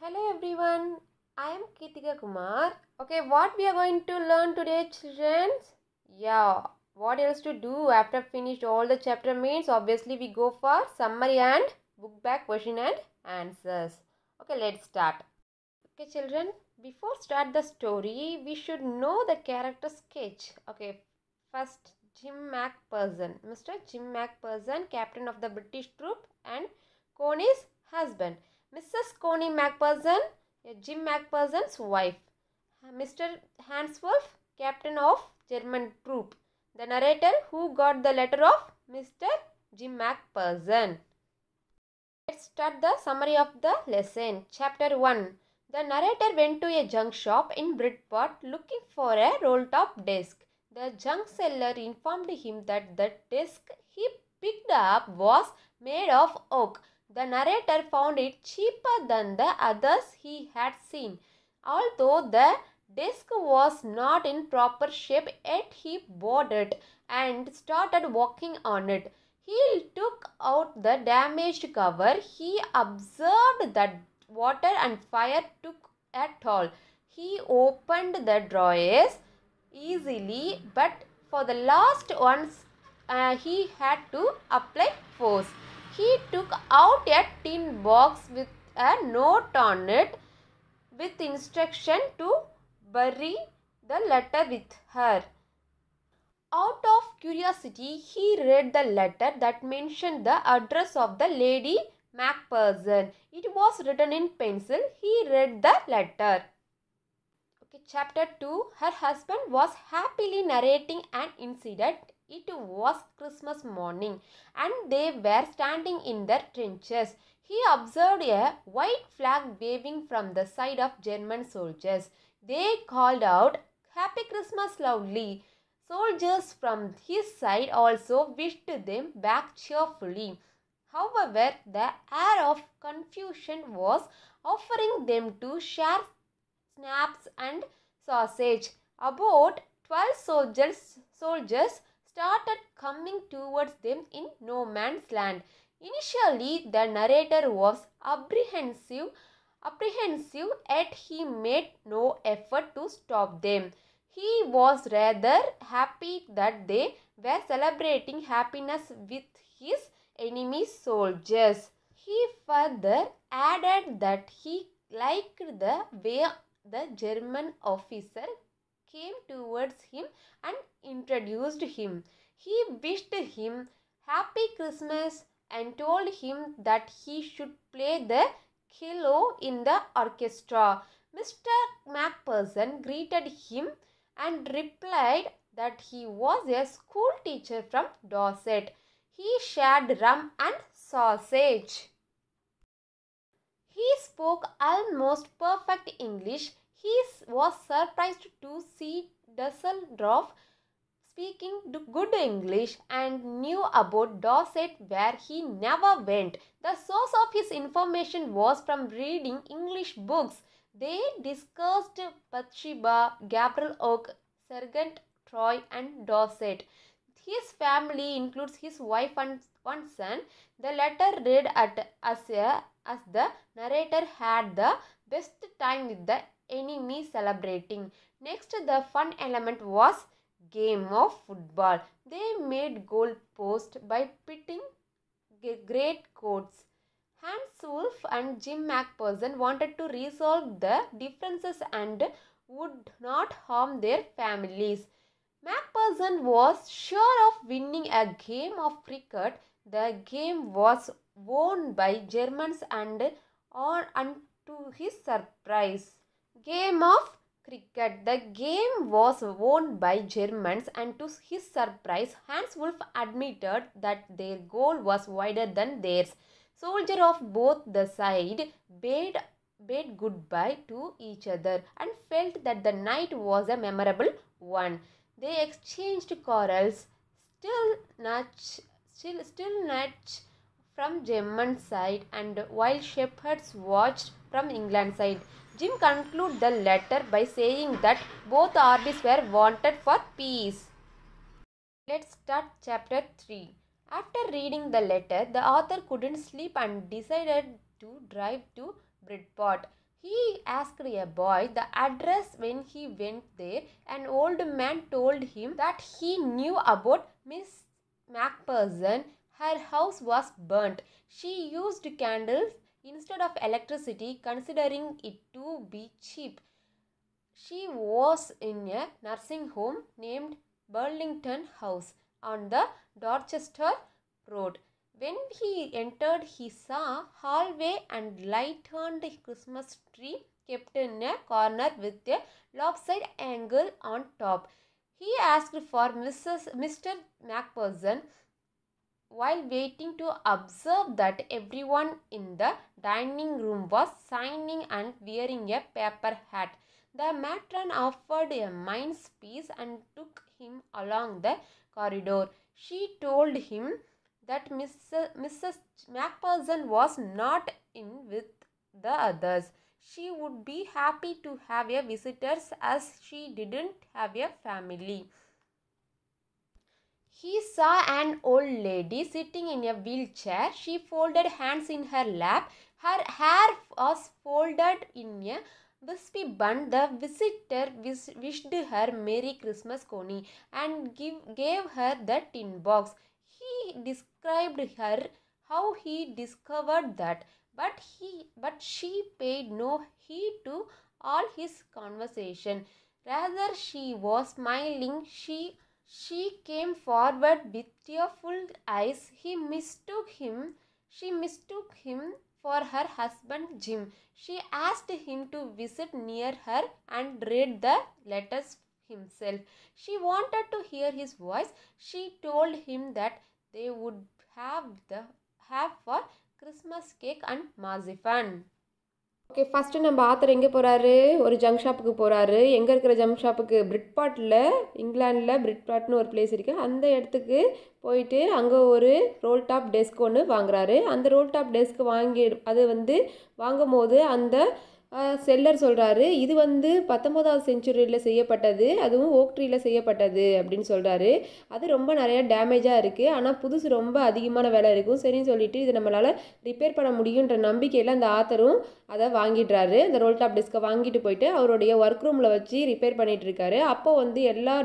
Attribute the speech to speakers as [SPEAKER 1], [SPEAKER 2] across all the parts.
[SPEAKER 1] Hello everyone, I am Kritika Kumar. Okay, what we are going to learn today, children? Yeah, what else to do after finished all the chapter means obviously we go for summary and book back question and answers. Okay, let's start. Okay, children, before start the story, we should know the character sketch. Okay, first Jim Macpherson, Mr. Jim Macpherson, captain of the British troop, and Coney's husband, Mrs. Coney Macpherson, Jim Macpherson's wife, Mr. Hans Wolf, captain of German troop, the narrator who got the letter of Mr. Jim Macpherson. Let's start the summary of the lesson. Chapter 1. The narrator went to a junk shop in Bridport looking for a roll-top desk. The junk seller informed him that the desk he picked up was made of oak. The narrator found it cheaper than the others he had seen. Although the desk was not in proper shape, yet he bought it and started working on it. He took out the damaged cover. He observed that water and fire took a toll. He opened the drawers easily, but for the last ones he had to apply force. He took out a tin box with a note on it with instruction to bury the letter with her. Out of curiosity, he read the letter that mentioned the address of the Lady Macpherson. It was written in pencil. He read the letter. Okay, chapter 2. Her husband was happily narrating an incident. It was Christmas morning and they were standing in their trenches. He observed a white flag waving from the side of German soldiers. They called out, "Happy Christmas," loudly. Soldiers from his side also wished them back cheerfully. However, the air of confusion was offering them to share snaps and sausage. About 12 soldiers started coming towards them in no man's land. Initially, the narrator was apprehensive, yet he made no effort to stop them. He was rather happy that they were celebrating happiness with his enemy soldiers. He further added that he liked the way the German officer came towards him and introduced him. He wished him Happy Christmas and told him that he should play the cello in the orchestra. Mr. Macpherson greeted him and replied that he was a school teacher from Dorset. He shared rum and sausage. He spoke almost perfect English. He was surprised to see Dusseldorf speaking good English and knew about Dorset where he never went. The source of his information was from reading English books. They discussed Bathsheba, Gabriel Oak, Sergeant Troy and Dorset. His family includes his wife and one son. The letter read as the narrator had the best time with the enemy celebrating. Next, the fun element was game of football. They made goal post by pitting great coats. Hans Wolf and Jim Macpherson wanted to resolve the differences and would not harm their families. Macpherson was sure of winning a game of cricket. The game was won by Germans and to his surprise. Game of cricket. The game was won by Germans and to his surprise, Hans Wolf admitted that their goal was wider than theirs. Soldiers of both the side bade goodbye to each other and felt that the night was a memorable one. They exchanged quarrels, still nudge from German side and while shepherds watched from England side. Jim concluded the letter by saying that both armies were wanted for peace. Let's start chapter 3. After reading the letter, the author couldn't sleep and decided to drive to Bridport. He asked a boy the address. When he went there, an old man told him that he knew about Miss Macpherson. Her house was burnt. She used candles instead of electricity, considering it to be cheap. She was in a nursing home named Burlington House on the Dorchester Road. When he entered, he saw a hallway and lighted Christmas tree kept in a corner with a lopsided angle on top. He asked for Mr. Macpherson. While waiting to observe that everyone in the dining room was signing and wearing a paper hat. The matron offered a mince piece and took him along the corridor. She told him that Mrs. Macpherson was not in with the others. She would be happy to have a visitors as she didn't have a family. He saw an old lady sitting in a wheelchair. She folded hands in her lap. Her hair was folded in a wispy bun. The visitor wished her Merry Christmas, Connie, and gave her the tin box. He described her how he discovered that, but she paid no heed to all his conversation. Rather, she was smiling. She came forward with tearful eyes. She mistook him for her husband Jim. She asked him to visit near her and read the letters himself. She wanted to hear his voice. She told him that they would have for Christmas cake and marzipan. Okay, first நம்ம author எங்கே போகிறாரு? ஒரு junk ஷாப்புக்கு போகிறாரு. எங்கே இருக்கிற junk ஷாப்புக்கு? பிரிட்பாட்டில், இங்கிலாண்டில் பிரிட்பாட்னு ஒரு பிளேஸ் இருக்குது. அந்த இடத்துக்கு போயிட்டு அங்கே ஒரு ரோல் டாப் டெஸ்க் ஒன்று வாங்குறாரு. அந்த ரோல் டாப் டெஸ்க் வாங்கும் போது அந்த செல்லர் சொல்கிறாரு, இது 19ஆவது செஞ்சுரியில் செய்யப்பட்டது, அதுவும் ஓக் ட்ரீயில் செய்யப்பட்டது அப்படின்னு சொல்கிறாரு. அது ரொம்ப நிறையா டேமேஜாக இருக்குது, ஆனால் புதுசு ரொம்ப அதிகமான விலை இருக்கும். சரின்னு சொல்லிட்டு இதை நம்மளால் ரிப்பேர் பண்ண முடியுன்ற நம்பிக்கையில் அந்த ஆத்தரும் அதை வாங்கிடுறாரு. அந்த ரோல் டாப் டெஸ்க்கை வாங்கிட்டு போயிட்டு அவருடைய ஒர்க் ரூமில் வச்சு ரிப்பேர் பண்ணிகிட்டு இருக்காரு. அப்போ எல்லா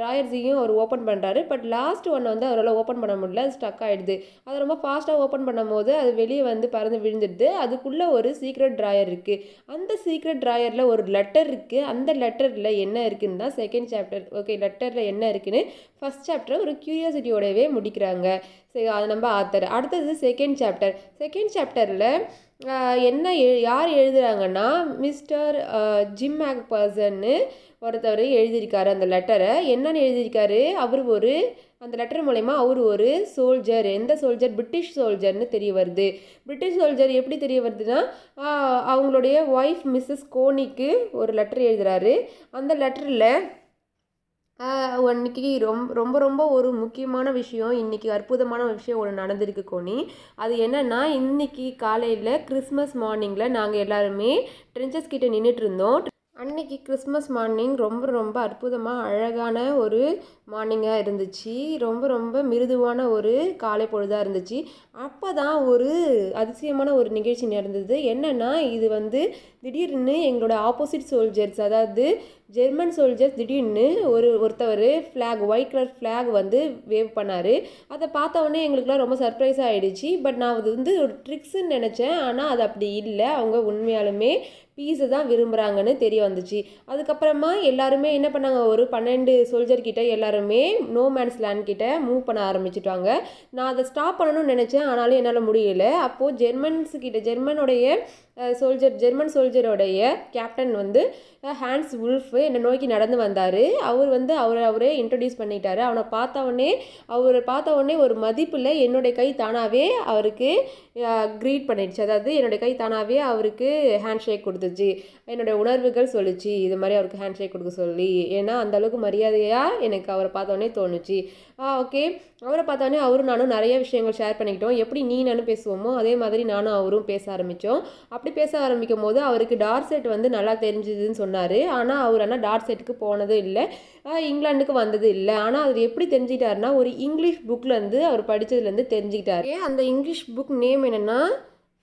[SPEAKER 1] ட்ராயர்ஸையும் அவர் ஓப்பன் பண்ணுறாரு. பட் லாஸ்ட் ஒன்றை அவரால் ஓப்பன் பண்ண முடியல, அது ஸ்டக் ஆகிடுது. அதை ரொம்ப ஃபாஸ்ட்டாக ஓப்பன் பண்ணும் போது அது வெளியே பறந்து விழுந்துடுது. அதுக்குள்ளே ஒரு சீக்ரெட் ட்ராயர் இருக்குது. அந்த சீக்ரெட் ட்ராயரில் ஒரு லெட்டர் இருக்குது. அந்த லெட்டரில் என்ன இருக்குன்னு தான் செகண்ட் சாப்டர். ஓகே, லெட்டரில் என்ன இருக்குன்னு ஃபஸ்ட் சாப்டர் ஒரு க்யூரியாசிட்டியோடவே முடிக்கிறாங்க. சரி, அது நம்ம ஆத்தர். அடுத்தது செகண்ட் சாப்டர். செகண்ட் சாப்டரில் யார் எழுதுகிறாங்கன்னா மிஸ்டர் ஜிம் மேக்பர்சன்னு ஒருத்தவர் எழுதியிருக்காரு. அந்த லெட்டரை என்னன்னு எழுதியிருக்காரு? அந்த லெட்டர் மூலயமா அவர் ஒரு சோல்ஜர். எந்த சோல்ஜர்? பிரிட்டிஷ் சோல்ஜர்னு தெரிய வருது. பிரிட்டிஷ் சோல்ஜர் எப்படி தெரிய வருதுன்னா, அவங்களுடைய ஒய்ஃப் மிஸ்ஸஸ் கோனிக்கு ஒரு லெட்டர் எழுதுகிறாரு. அந்த லெட்டரில் இன்றைக்கி ரொம்ப ரொம்ப ஒரு முக்கியமான விஷயம், இன்றைக்கி அற்புதமான விஷயம் ஒன்று நடந்திருக்கு கோனி. அது என்னென்னா, இன்றைக்கி காலையில் கிறிஸ்மஸ் மார்னிங்கில் நாங்கள் எல்லாருமே ட்ரென்ச்சஸ் கிட்டே நின்றுட்டு இருந்தோம். அன்றைக்கி கிறிஸ்மஸ் மார்னிங் ரொம்ப ரொம்ப அற்புதமாக அழகான ஒரு மார்னிங்காக இருந்துச்சு. ரொம்ப ரொம்ப மிருதுவான ஒரு காலை பொழுதாக இருந்துச்சு. அப்போ தான் ஒரு அதிசயமான ஒரு நிகழ்ச்சி நடந்தது. என்னென்னா, இது திடீர்னு எங்களோட ஆப்போசிட் சோல்ஜர்ஸ், அதாவது ஜெர்மன் சோல்ஜர்ஸ் திடீர்னு ஒருத்தவர் flag, white colour flag wave பண்ணார். அதை பார்த்தவொடனே எங்களுக்குலாம் ரொம்ப சர்ப்ரைஸ் ஆகிடுச்சு. பட் நான் அது ஒரு ட்ரிக்ஸுன்னு நினச்சேன். ஆனால் அது அப்படி இல்லை, அவங்க உண்மையாலுமே பீஸை தான் விரும்புகிறாங்கன்னு தெரிய வந்துச்சு. அதுக்கப்புறமா எல்லாருமே என்ன பண்ணாங்க, ஒரு 12 சோல்ஜர்கிட்ட எல்லாருமே நோ மேன்ஸ் லேண்ட் கிட்ட மூவ் பண்ண ஆரம்பிச்சிட்டாங்க. நான் அதை ஸ்டாப் பண்ணணும்னு நினச்சேன், ஆனாலும் என்னால் முடியல. அப்போது ஜெர்மன் சோல்ஜரோடைய கேப்டன் ஹான்ஸ் வுல்ஃப் என்னை நோக்கி நடந்து வந்தார். அவரே இன்ட்ரடியூஸ் பண்ணிட்டாரு. அவரை பார்த்த உடனே ஒரு மதிப்பில் என்னுடைய கை தானாகவே அவருக்கு க்ரீட் பண்ணிடுச்சு. அதாவது என்னுடைய கை தானாகவே அவருக்கு ஹேண்ட் ஷேக் கொடுத்துச்சு. என்னுடைய உணர்வுகள் சொல்லிச்சு இது மாதிரி அவருக்கு ஹேண்ட் ஷேக் கொடுக்க சொல்லி. ஏன்னா அந்தளவுக்கு மரியாதையாக எனக்கு அவரை பார்த்தோன்னே தோணுச்சு. ஓகே, அவரை பார்த்தோன்னே அவரும் நானும் நிறைய விஷயங்கள் ஷேர் பண்ணிக்கிட்டோம். எப்படி நீ நானும் பேசுவோமோ அதே மாதிரி நானும் அவரும் பேச ஆரம்பித்தோம். அப்படி பேச ஆரம்பிக்கும் போது அவருக்கு டார்செட் நல்லா தெரிஞ்சுதுன்னு சொன்னார். ஆனால் டார்செட்டுக்கு போனதும் இல்லை, இங்கிலாந்துக்கு வந்தது இல்லை. ஆனால் அவர் எப்படி தெரிஞ்சுக்கிட்டாருன்னா, ஒரு இங்கிலீஷ் புக்லேருந்து அவர் படித்ததுலேருந்து தெரிஞ்சுக்கிட்டாரு. அந்த இங்கிலீஷ் புக் நேம் என்னென்னா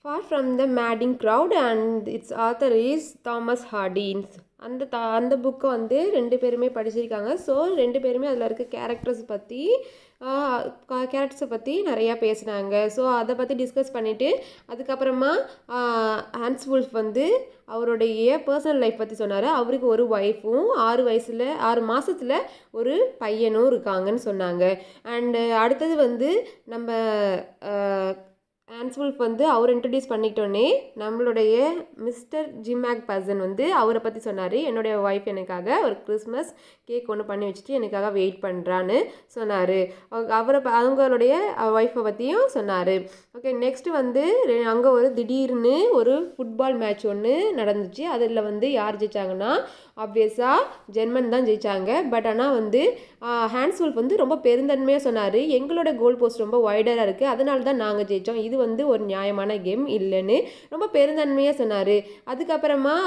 [SPEAKER 1] Far from the madding crowd and its author is Thomas Hardins. அந்த புக்கை வந்து 2 பேருமே படிச்சிருக்காங்க. ஸோ 2 பேருமே அதில் இருக்க கேரக்டர்ஸை பற்றி நிறையா பேசுனாங்க. ஸோ அதை பற்றி டிஸ்கஸ் பண்ணிவிட்டு அதுக்கப்புறமா ஹான்ஸ் வுல்ஃப் வந்து அவருடைய பர்சனல் லைஃப் பற்றி சொன்னார். அவருக்கு ஒரு ஒய்ஃபும் 6 மாதத்தில் ஒரு பையனும் இருக்காங்கன்னு சொன்னாங்க. அண்டு அடுத்தது வந்து நம்ம ஹான்ஸ் வுல்ஃப் வந்து அவர் இன்ட்ரடியூஸ் பண்ணிக்கிட்டோன்னே நம்மளுடைய மிஸ்டர் ஜிம் மேக்பர்சன் வந்து அவரை பற்றி சொன்னார். என்னுடைய ஒய்ஃப் எனக்காக ஒரு கிறிஸ்மஸ் கேக் ஒன்று பண்ணி வச்சுட்டு எனக்காக வெயிட் பண்ணுறான்னு சொன்னார். அவங்களுடைய ஒய்ஃபை பற்றியும் சொன்னார். ஓகே, நெக்ஸ்ட்டு வந்து அங்கே திடீர்னு ஒரு ஃபுட்பால் மேட்ச் ஒன்று நடந்துச்சு. அதில் வந்து யார் ஜெயித்தாங்கன்னா ஆப்வியஸாக ஜெர்மன் தான் ஜெயித்தாங்க. பட் ஆனால் வந்து ஹான்ஸ் வுல்ஃப் வந்து ரொம்ப பெருந்தன்மையாக சொன்னார், எங்களோட கோல் போஸ்ட் ரொம்ப வைடராக இருக்குது, அதனால தான் நாங்கள் ஜெயித்தோம், இது வந்து ஒரு நியாயமான கேம் இல்லைன்னு ரொம்ப பெருந்தன்மையாக சொன்னார். அதுக்கப்புறமா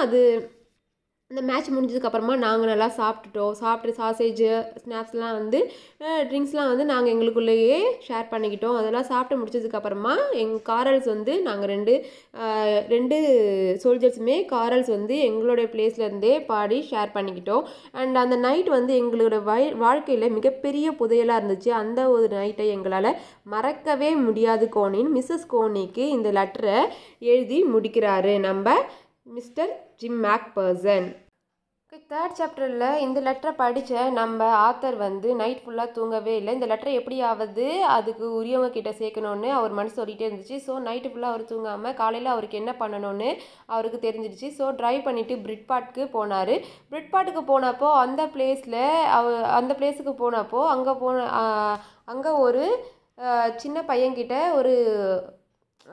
[SPEAKER 1] அந்த மேட்ச் முடிஞ்சதுக்கப்புறமா நாங்கள் நல்லா சாப்பிட்டு சாசேஜ் ஸ்நாக்ஸ்லாம் வந்து ட்ரிங்க்ஸ்லாம் வந்து நாங்கள் எங்களுக்குள்ளேயே ஷேர் பண்ணிக்கிட்டோம். அதெல்லாம் சாப்பிட்டு முடிச்சதுக்கப்புறமா காரல்ஸ் வந்து நாங்கள் ரெண்டு சோல்ஜர்ஸுமே காரல்ஸ் வந்து எங்களுடைய பிளேஸ்லேருந்தே பாடி ஷேர் பண்ணிக்கிட்டோம். அண்ட் அந்த நைட் வந்து எங்களோட வாழ்க்கையில் மிகப்பெரிய புதையலாக இருந்துச்சு. அந்த ஒரு நைட்டை எங்களால் மறக்கவே முடியாது கோனின்னு மிஸ்ஸஸ் கோனிக்கு இந்த லெட்டரை எழுதி முடிக்கிறாரு நம்ம மிஸ்டர் ஜிம் மேக்பர்சன். தேர்ட் சாப்டரில் இந்த லெட்டரை படித்த நம்ம ஆத்தர் வந்து நைட் ஃபுல்லாக தூங்கவே இல்லை. இந்த லெட்டரை எப்படியாவது அதுக்கு உரியவங்க கிட்ட சேர்க்கணுன்னு அவர் மனசு சொல்லிகிட்டே இருந்துச்சு. ஸோ நைட்டு ஃபுல்லாக அவர் தூங்காமல் காலையில் அவருக்கு என்ன பண்ணணும்னு அவருக்கு தெரிஞ்சிடுச்சு. ஸோ ட்ரைவ் பண்ணிவிட்டு பிரிட்பாட்டுக்கு போனார். பிரிட்பாட்டுக்கு போனப்போ அந்த பிளேஸுக்கு போனப்போ அங்கே ஒரு சின்ன பையன்கிட்ட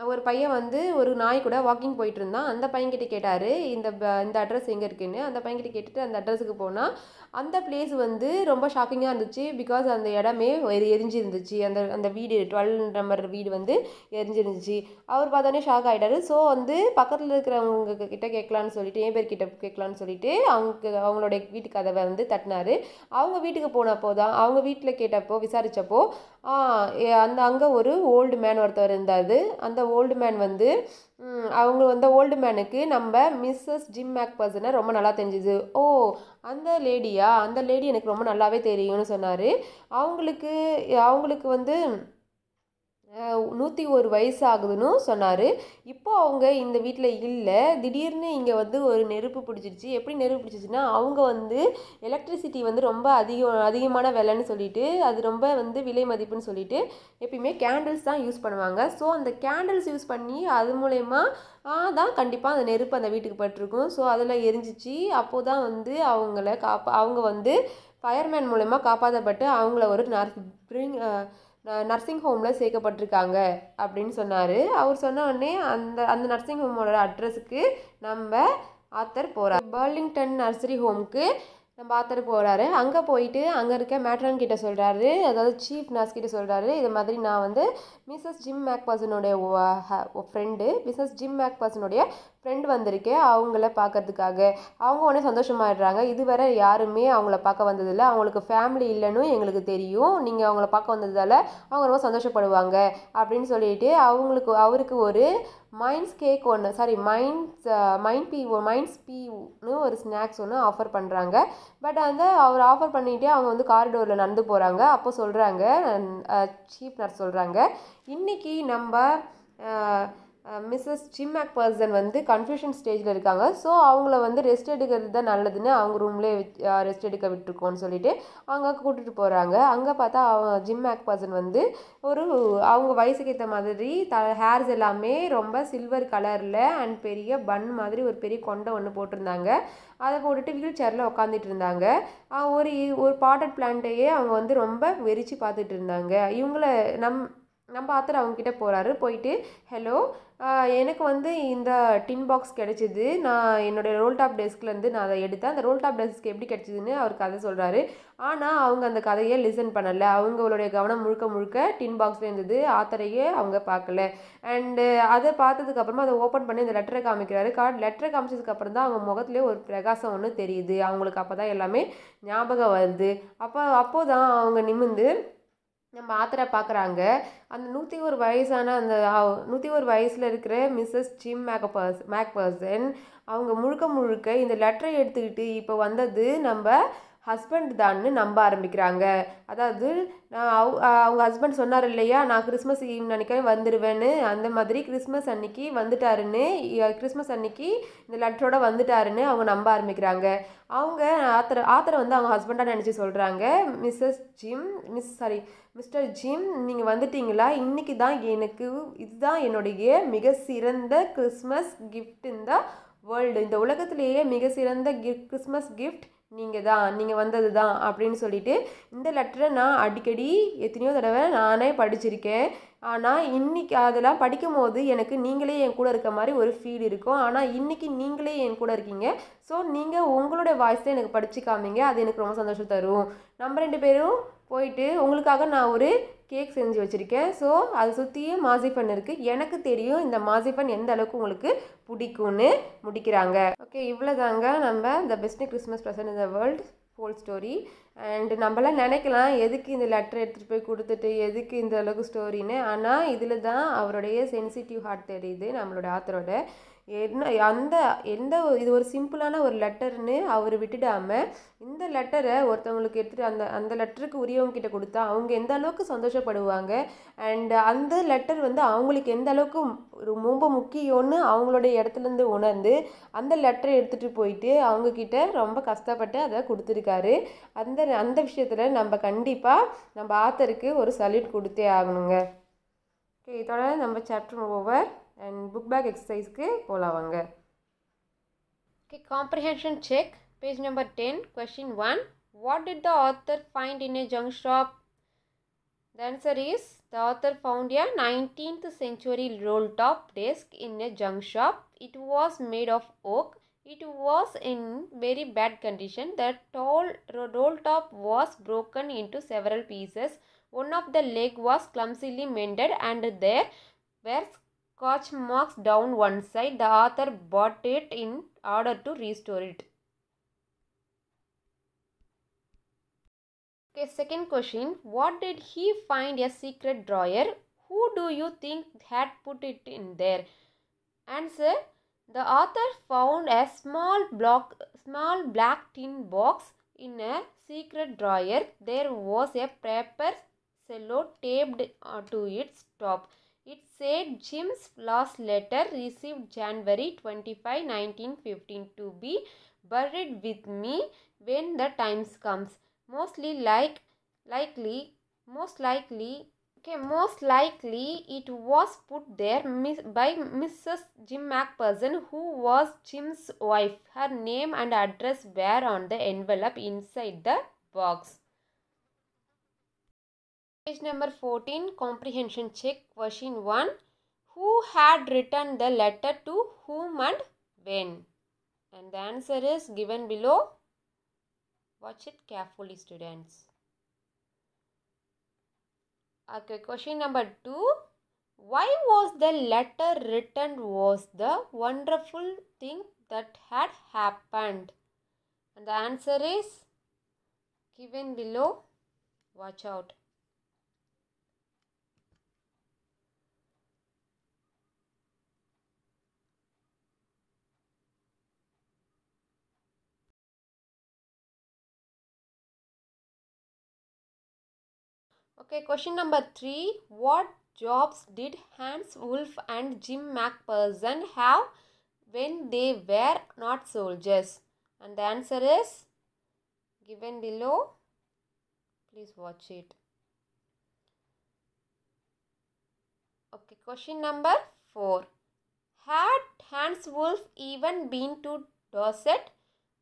[SPEAKER 1] ஒரு பையன் வந்து ஒரு நாய் கூட வாக்கிங் போயிட்டு இருந்தான். அந்த பையன்கிட்ட கேட்டார் இந்த அட்ரஸ் எங்கே இருக்குன்னு. அந்த பையன்கிட்ட கேட்டுட்டு அந்த அட்ரஸுக்கு போனால் அந்த பிளேஸ் வந்து ரொம்ப ஷாக்கிங்காக இருந்துச்சு. பிகாஸ் அந்த இடமே எரிஞ்சிருந்துச்சு. அந்த வீடு 12 நம்பர் வீடு வந்து எரிஞ்சிருந்துச்சு. அவர் பார்த்தோன்னே ஷாக் ஆகிட்டார். ஸோ வந்து பக்கத்தில் இருக்கிறவங்க கிட்ட கேட்கலான்னு சொல்லிட்டு பேர்கிட்ட கேட்கலான்னு சொல்லிட்டு அவங்களுடைய வீட்டு கதவை வந்து தட்டினார். அவங்க வீட்டுக்கு போனப்போ தான் அவங்க வீட்டில் விசாரித்தப்போ அங்கே ஒரு ஓல்டு மேன் ஒருத்தர் இருந்தார். அந்த ஓல்டு மேன் வந்து அந்த ஓல்டு மேனுக்கு நம்ம மிஸ்ஸஸ் ஜிம் மேக்பர்சனை ரொம்ப நல்லா தெரிஞ்சுது. ஓ, அந்த லேடி எனக்கு ரொம்ப நல்லாவே தெரியும்னு சொன்னார். அவங்களுக்கு வந்து 101 வயசு ஆகுதுன்னு சொன்னார். இப்போது அவங்க இந்த வீட்டில் இல்லை. திடீர்னு இங்கே வந்து ஒரு நெருப்பு பிடிச்சிருச்சு. எப்படி நெருப்பு பிடிச்சிச்சுன்னா அவங்க வந்து எலக்ட்ரிசிட்டி வந்து ரொம்ப அதிகமான விலைன்னு சொல்லிட்டு அது ரொம்ப வந்து விலை மதிப்புன்னு சொல்லிட்டு எப்பயுமே கேண்டில்ஸ் தான் யூஸ் பண்ணுவாங்க. ஸோ அந்த கேண்டில்ஸ் யூஸ் பண்ணி அது மூலயமா தான் கண்டிப்பாக அந்த நெருப்பு அந்த வீட்டுக்கு பட்டிருக்கும். ஸோ அதில் எரிஞ்சிச்சு. அப்போது தான் வந்து அவங்க வந்து ஃபயர்மேன் மூலயமா காப்பாற்றப்பட்டு அவங்கள ஒரு நர்சிங் ஹோமில் சேர்க்கப்பட்டிருக்காங்க அப்படின்னு சொன்னார். அவர் சொன்ன உடனே அந்த நர்சிங் ஹோமோட அட்ரஸுக்கு நம்ம ஆத்தர் போகிறார். பர்லிங்டன் நர்சரி ஹோமுக்கு நம்ம ஆத்தர் போகிறாரு. அங்கே போயிட்டு அங்கே இருக்க மேட்ரான் கிட்ட சொல்கிறாரு, அதாவது சீஃப் நர்ஸ் கிட்ட சொல்கிறாரு, இது மாதிரி நான் வந்து மிஸ்ஸஸ் ஜிம் மேக்பர்சனுடைய ஃப்ரெண்டு வந்திருக்கேன் அவங்கள பார்க்கறதுக்காக. அவங்க உடனே சந்தோஷமாயிடுறாங்க. இதுவரை யாருமே அவங்கள பார்க்க வந்ததில்லை, அவங்களுக்கு ஃபேமிலி இல்லைன்னு எங்களுக்கு தெரியும், நீங்கள் அவங்கள பார்க்க வந்ததால் அவங்க ரொம்ப சந்தோஷப்படுவாங்க அப்படின்னு சொல்லிட்டு அவருக்கு ஒரு மைண்ட்ஸ் பீன்னு ஒரு ஸ்நாக்ஸ் ஒன்று ஆஃபர் பண்ணுறாங்க. பட் அவர் ஆஃபர் பண்ணிகிட்டே அவங்க வந்து காரிடோரில் நடந்து போகிறாங்க. அப்போ சொல்கிறாங்க, சீஃப் நர்ஸ் சொல்கிறாங்க, இன்றைக்கி நம்ம மிஸ்ஸஸ் ஜிம் மேக்பர்சன் வந்து கன்ஃபியூஷன் ஸ்டேஜில் இருக்காங்க. ஸோ அவங்கள வந்து ரெஸ்ட் எடுக்கிறது தான் நல்லதுன்னு அவங்க ரூம்லேயே ரெஸ்ட் எடுக்க விட்டுருக்கோன்னு சொல்லிட்டு அவங்க கூட்டிகிட்டு போகிறாங்க. அங்கே பார்த்தா ஜிம் மேக்பர்சன் வந்து அவங்க வயசுக்கு ஏற்ற மாதிரி ஹேர்ஸ் எல்லாமே ரொம்ப சில்வர் கலரில் அண்ட் பெரிய பன் மாதிரி ஒரு பெரிய கொண்டை ஒன்று போட்டிருந்தாங்க. அதை போட்டுட்டு வீல் சேரில் உட்காந்துட்டு இருந்தாங்க. ஒரு பாட்டட் பிளான்ட்டையே அவங்க வந்து ரொம்ப வெறிச்சு பார்த்துட்டு இருந்தாங்க. நம்ம ஆத்தர் அவங்கக்கிட்ட போகிறாரு. போயிட்டு, ஹலோ, எனக்கு வந்து இந்த டின் பாக்ஸ் கிடச்சிது, நான் என்னுடைய ரோல் டாப் டெஸ்க்லேருந்து நான் அதை எடுத்தேன், அந்த ரோல் டாப் டெஸ்க் எப்படி கிடச்சிதுன்னு அவர் கதை சொல்கிறாரு. ஆனால் அவங்க அந்த கதையை லிசன் பண்ணலை. அவங்களுடைய கவனம் முழுக்க டின் பாக்ஸில் இருந்தது. ஆத்தரையே அவங்க பார்க்கல. அண்டு அதை பார்த்ததுக்கப்புறமா அதை ஓப்பன் பண்ணி இந்த லெட்டரை காமிக்கிறாரு. லெட்டரை காமிச்சதுக்கப்புறம் தான் அவங்க முகத்துலேயே ஒரு பிரகாசம் ஒன்று தெரியுது. அவங்களுக்கு அப்போ தான் எல்லாமே ஞாபகம் வருது. அப்போ தான் அவங்க நிமிர்ந்து நம்ம ஆத்தரை பார்க்குறாங்க. அந்த 101 வயசான அந்த 101 வயசில் இருக்கிற மிஸ்ஸஸ் ஜிம் மேக்பர்சன் அவங்க முழுக்க முழுக்க இந்த லெட்டரை எடுத்துக்கிட்டு இப்போ வந்தது நம்ம ஹஸ்பண்ட் தான்னு நம்ப ஆரம்பிக்கிறாங்க. அதாவது அவங்க ஹஸ்பண்ட் சொன்னார் இல்லையா, நான் கிறிஸ்மஸ் ஈவ் அன்னைக்கு வந்துடுவேன்னு, அந்த மாதிரி கிறிஸ்மஸ் அன்னைக்கு வந்துட்டாருன்னு, கிறிஸ்மஸ் அன்னைக்கு இந்த லெட்டரோட வந்துட்டாருன்னு அவங்க நம்ப ஆரம்பிக்கிறாங்க. அவங்க ஆத்தரை வந்து அவங்க ஹஸ்பண்டாக நினச்சி சொல்கிறாங்க, மிஸ்டர் ஜிம் நீங்கள் வந்துட்டீங்களா, இன்றைக்கி தான் எனக்கு இதுதான் என்னுடைய மிக சிறந்த கிறிஸ்மஸ் கிஃப்ட் இந்த வேர்ல்டு, இந்த உலகத்திலேயே மிக சிறந்த கிறிஸ்மஸ் கிஃப்ட் நீங்கள் வந்தது தான் அப்படின்னு சொல்லிட்டு, இந்த லெட்டரை நான் அடிக்கடி எத்தனையோ தடவை நானே படிச்சிருக்கேன். ஆனால் இன்றைக்கி அதெல்லாம் படிக்கும் போது எனக்கு நீங்களே என் கூட இருக்க மாதிரி ஒரு ஃபீல் இருக்கும். ஆனால் இன்றைக்கி நீங்களே என் கூட இருக்கீங்க. ஸோ நீங்கள் உங்களோட வாய்ஸில் எனக்கு படித்து காமிங்க, அது எனக்கு ரொம்ப சந்தோஷம் தரும். நம்ம 2 பேரும் போயிட்டு உங்களுக்காக நான் ஒரு கேக் செஞ்சு வச்சுருக்கேன். ஸோ அதை சுற்றியும் மாசிஃபன் இருக்குது. எனக்கு தெரியும் இந்த மாசிஃபன் எந்த அளவுக்கு உங்களுக்கு பிடிக்கும்னு முடிக்கிறாங்க. ஓகே, இவ்வளோதாங்க நம்ம the best Christmas present in the world whole story. And நம்மளாம் நினைக்கலாம் எதுக்கு இந்த லெட்டர் எடுத்துகிட்டு போய் கொடுத்துட்டு எதுக்கு இந்த அளவுக்கு ஸ்டோரின்னு. ஆனால் இதில் தான் அவருடைய சென்சிட்டிவ் ஹார்ட் தெரியுது நம்மளோட ஆத்தரோட. இது ஒரு சிம்பிளான ஒரு லெட்டர்னு அவர் விட்டுடாமல் இந்த லெட்டரை ஒருத்தவங்களுக்கு எடுத்துகிட்டு அந்த லெட்டருக்கு உரியவங்க கிட்ட கொடுத்தா அவங்க எந்த அளவுக்கு சந்தோஷப்படுவாங்க. அண்ட் அந்த லெட்டர் வந்து அவங்களுக்கு எந்த அளவுக்கு ரொம்ப முக்கியம்னு அவங்களுடைய இடத்துலேருந்து உணர்ந்து அந்த லெட்டரை எடுத்துகிட்டு போயிட்டு அவங்கக்கிட்ட ரொம்ப கஷ்டப்பட்டு அதை கொடுத்துருக்காரு. அந்த விஷயத்தில் நம்ம கண்டிப்பாக நம்ம ஆத்தருக்கு ஒரு சல்யூட் கொடுத்தே ஆகணுங்க. ஓகே, இதோட நம்ம chapter over and book back எக்ஸசைஸ்க்கு போகலாம் வாங்க. Okay, comprehension check, page number 10, question 1. What did the author find in a junk shop? The answer is, the author found a 19th century roll top desk in a junk shop. It was made of oak. It was in very bad condition. The tall roll top was broken into several pieces. One of the leg was clumsily mended and there were scotch marks down one side. The author bought it in order to restore it. Okay, second question. What did he find a secret drawer? Who do you think had put it in there? Answer. The author found a small black tin box in a secret drawer. There was a paper cello taped to its top. It said Jim's last letter received January 25, 1915 to be buried with me when the times comes. Most likely it was put there by Mrs. Jim Macpherson, who was Jim's wife. Her name and address were on the envelope inside the box. Page number 14, comprehension check, question 1. Who had written the letter to whom and when? And the answer is given below. Watch it carefully, students. Okay, question number 2. Why was the letter written was the wonderful thing that had happened? And the answer is given below. Watch out. Okay, question number 3. What jobs did Hans Wolf and Jim Macpherson have when they were not soldiers? And the answer is given below. Please watch it. Okay, question number 4. Had Hans Wolf even been to Dorset?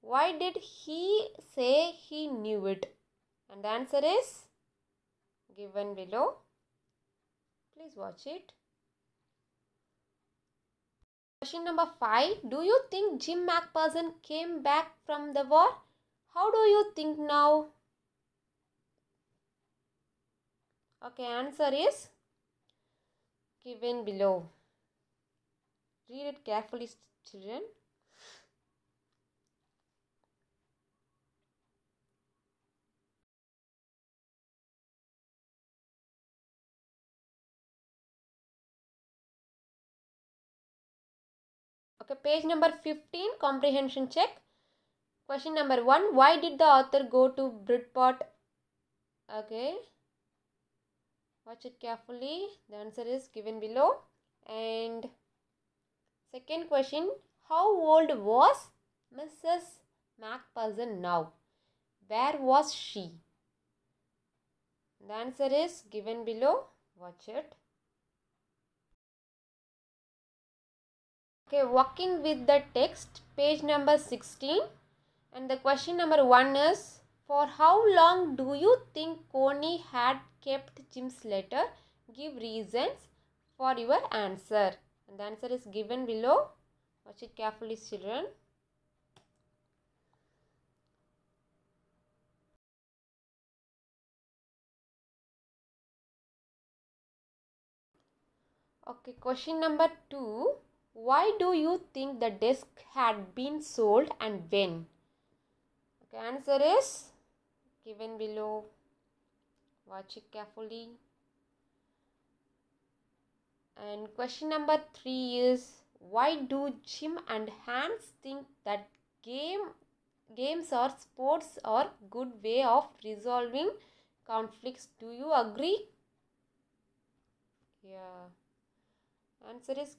[SPEAKER 1] Why did he say he knew it? And the answer is given below. Please watch it. Question number 5. Do you think Jim Macpherson came back from the war? How do you think now? Okay, answer is given below. Read it carefully, children. Okay, page number 15, comprehension check. Question number 1, why did the author go to Bridport? Okay, watch it carefully. The answer is given below. And second question, how old was Mrs. Macpherson now? Where was she? The answer is given below. Watch it. Okay, working with the text, page number 16. And the question number 1 is, for how long do you think Connie had kept Jim's letter? Give reasons for your answer. And the answer is given below. Watch it carefully, children. Okay, question number 2. Why do you think the desk had been sold and when? Okay, answer is given below. Watch it carefully. And question number 3 is, why do Jim and Hans think that games or sports are good way of resolving conflicts? Do you agree? Yeah. Answer is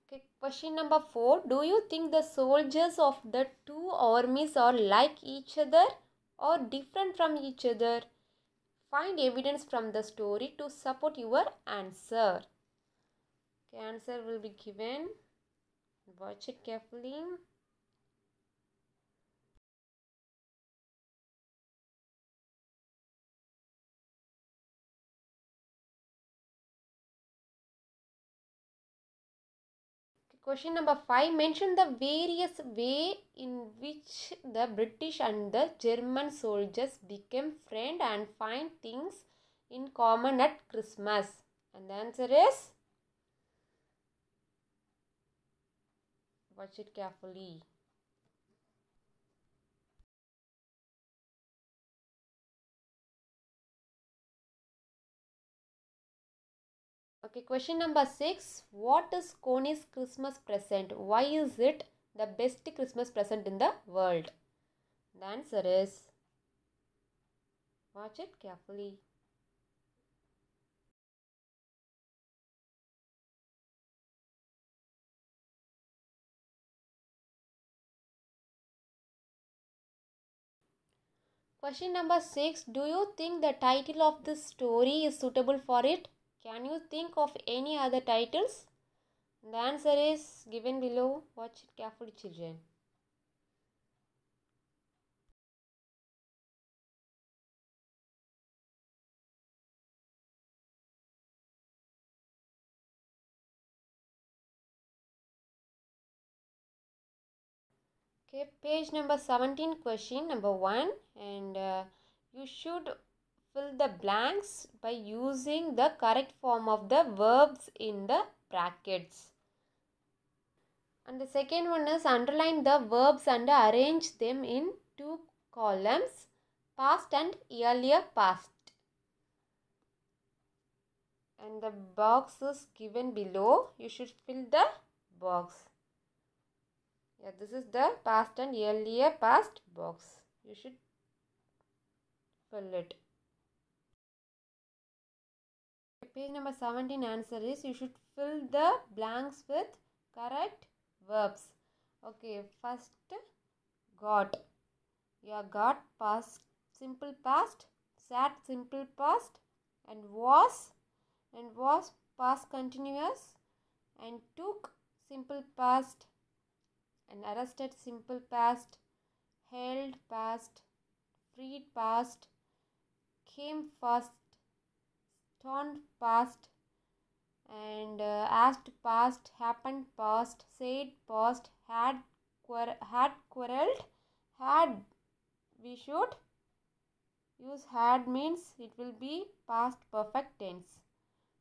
[SPEAKER 1] okay. Question number 4. Do you think the soldiers of the two armies are like each other or different from each other? Find evidence from the story to support your answer. Okay, answer will be given. Watch it carefully. Question number 5. Mention the various way in which the British and the German soldiers became friends and find things in common at Christmas. And the answer is, watch it carefully. Okay, question number 6. What is Connie's Christmas present? Why is it the best Christmas present in the world? The answer is, watch it carefully. Question number 6. Do you think the title of this story is suitable for it? Can you think of any other titles? The answer is given below. Watch it carefully, children. Okay, page number 17, question number 1. And you should fill the blanks by using the correct form of the verbs in the brackets. And the second one is, underline the verbs and arrange them in two columns, past and earlier past. And the box is given below. You should fill the box. Yeah, this is the past and earlier past box. You should fill it. Page number 17 answer is, you should fill the blanks with correct verbs. Okay, first got. Yeah, got past simple past, sat simple past, and was past continuous, and took simple past, and arrested simple past, held past, freed past, came past, turned past, and asked past, happened past, said past, had quarreled, had. We should use had means it will be past perfect tense.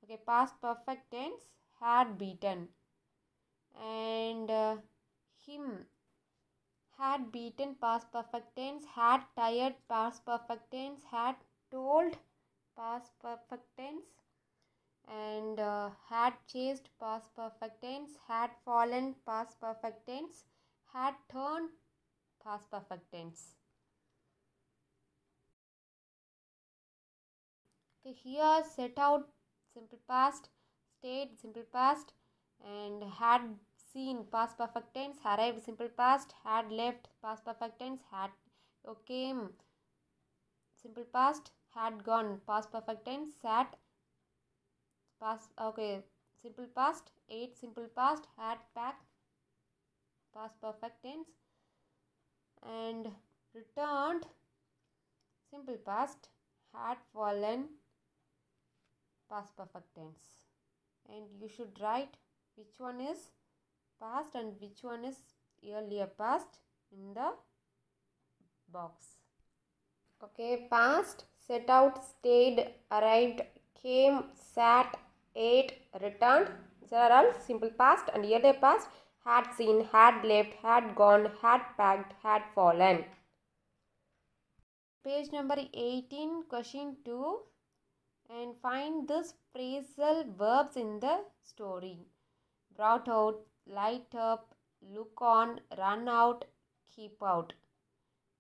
[SPEAKER 1] Okay, past perfect tense, had beaten. And him, had beaten, past perfect tense, had tired, past perfect tense, had told, past perfect tense, and had chased, past perfect tense, had fallen, past perfect tense, had turned, past perfect tense. Okay, here set out, simple past, stayed, simple past, and had seen, past perfect tense, arrived, simple past, had left, past perfect tense, had came, simple past, had gone, past perfect tense, sat, past, okay, simple past, ate, simple past, had packed, past perfect tense, and returned, simple past, had fallen, past perfect tense. And you should write which one is past and which one is earlier past in the box. Okay, past, set out, stayed, arrived, came, sat, ate, returned. These are all simple past, and earlier past, had seen, had left, had gone, had packed, had fallen. Page number 18, question 2, and find this phrasal verbs in the story. Brought out, light up, look on, run out, keep out.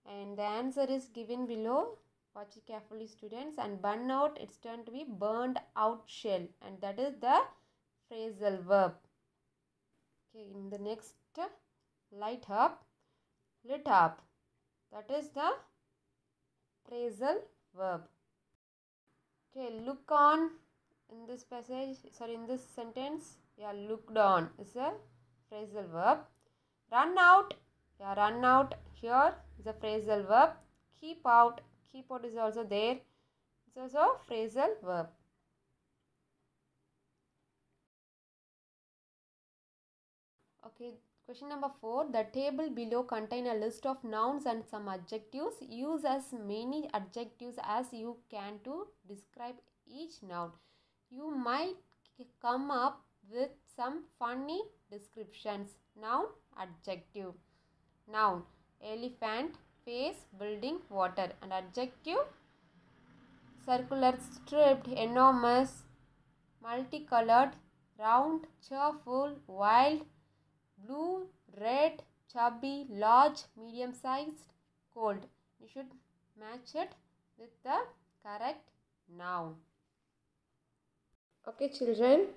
[SPEAKER 1] And the answer is given below. Watch it carefully, students. And burn out, it's turned to be burned out shell, and that is the phrasal verb. Okay, in the next, light up, lit up, that is the phrasal verb. Okay, look on, in this passage, sorry, in this sentence, yeah, looked on is a phrasal verb. Run out, yeah, run out here is a phrasal verb. Keep out is also there. It's also a phrasal verb. Okay, question number 4. The table below contain a list of nouns and some adjectives. Use as many adjectives as you can to describe each noun. You might come up with some funny descriptions. Noun, adjective. Noun, elephant, face, building, water. And adjective, circular, stripped, enormous, multicolored, round, cheerful, wild, blue, red, chubby, large, medium sized, cold. You should match it with the correct noun. Okay, children.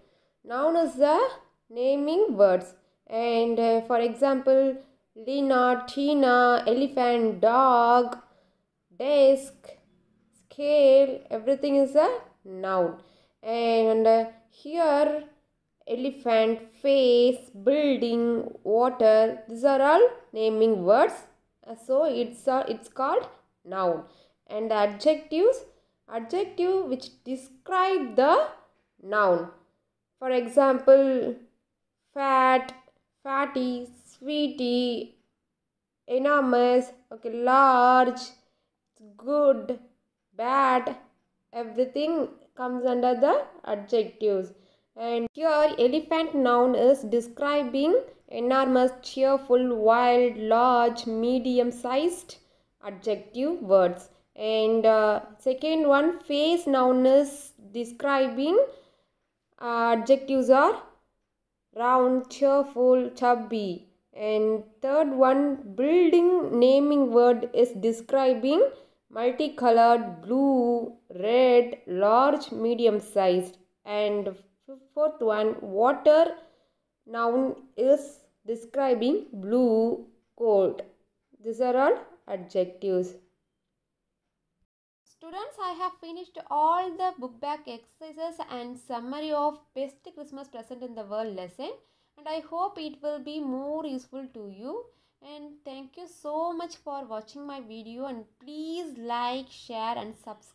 [SPEAKER 1] Noun is the naming words. And for example, Lina, Tina, elephant, dog, desk, scale, everything is a noun. And here, elephant, face, building, water, these are all naming words. So it's called noun. And the adjective which describe the noun. For example, fat, fatty, sweetie, enormous, okay, large, good, bad, everything comes under the adjectives. And here elephant noun is describing enormous, cheerful, wild, large, medium sized adjective words. And second one, face noun is describing adjectives are round, cheerful, chubby. And third one, building naming word is describing multicolored, blue, red, large, medium sized. And fourth one, water noun is describing blue, cold. These are all adjectives. Students, I have finished all the book back exercises and summary of best Christmas present in the world lesson, and I hope it will be more useful to you. And thank you so much for watching my video, and please like, share and subscribe.